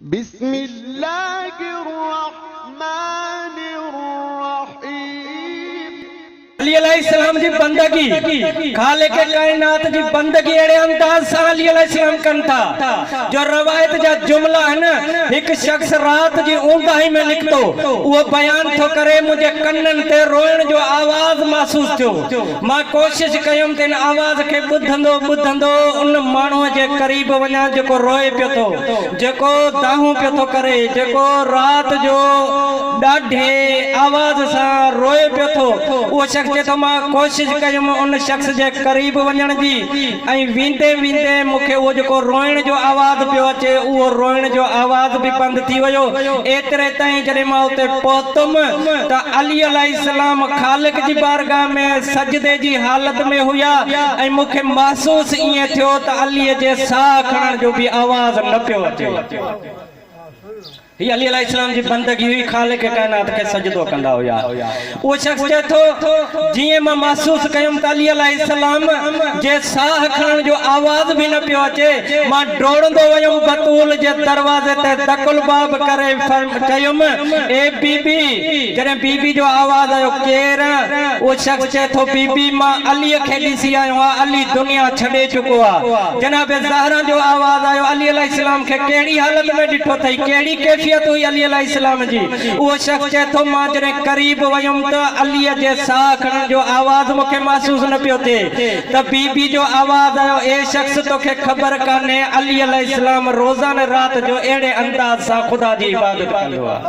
बिस्मिल्लाहिर्रहमानिर्रहीम। अली अलैहिस्सलाम जी बंदगी खालिक कायनात जी बंदगी अड़े अंदाज से अली अलैहिस्सलाम कन था। जो रवायत जा जुमला है ना, एक शख्स रात जी ऊंदा ही में लिखतो वो बयान थो करे, मुझे कन्नन ते रोइण जो आवाज महसूस थियो। मां कोशिश कयम तेन आवाज के बुधंदो बुधंदो उन मानू जे करीब वना जको रोए पियो थो, जको दाहू पियो थो करे, जको रात जो डाढे आवाज सा रोए पियो थो। वो शख्स तो मां कोशिश कयम उन शख्स जे करीब वञण जी, ऐं वींदे वींदे मूंखे वो जेको रोइण जो आवाज़ पियो अचे उहो रोइण जो आवाज़ भी बंद थी वियो। एतिरे ताईं जॾहिं मां उते पहुतुमि त अली अलैहिस्सलाम खालिक जी बारगाह में सजदे जी हालत में हुया, ऐं मूंखे महसूस ईअं थियो त अलीअ जे साह खणण जो भी आवाज़ न पियो अचे। अली अलैहिस्सलाम जी बंदगी हुई, खालिक कायनात के सजदो कंदा हुया। वो शख्स चए थो जिए मां महसूस कयम त अली अलैहिस्सलाम जे साह खणण जो आवाज भी न पियो अचे, मां डोड़ंदो वयम बतूल जे दरवाजे ते दकुल बाब करे चयुम, ए बीबी। जॾहिं बीबी जो आवाज आयो, केर? वो शख्स चए थो बीबी मां अली खे ॾिसी आयो आहियां, अली दुनिया छॾे चुको आहे। जनाब ज़हरा जो आवाज आयो, अली अलैहिस्सलाम खे कहिड़ी हालत में ॾिठो अथई, कहिड़ी कैफियत हुई अली अलैहिस्सलाम जी? वो शख्स चए थो मां जॾहिं करीब वयम त अलीअ जे साह खणण जो आवाज मूंखे महसूस न पियो थिए। त बीबी जो आवाज आयो, ए शख्स तोखे ख़बर कान्हे अली अलैहिस्सलाम रोज़ाना रात जो अहिड़े अंदाज सां ख़ुदा जी इबादत कंदो आहे।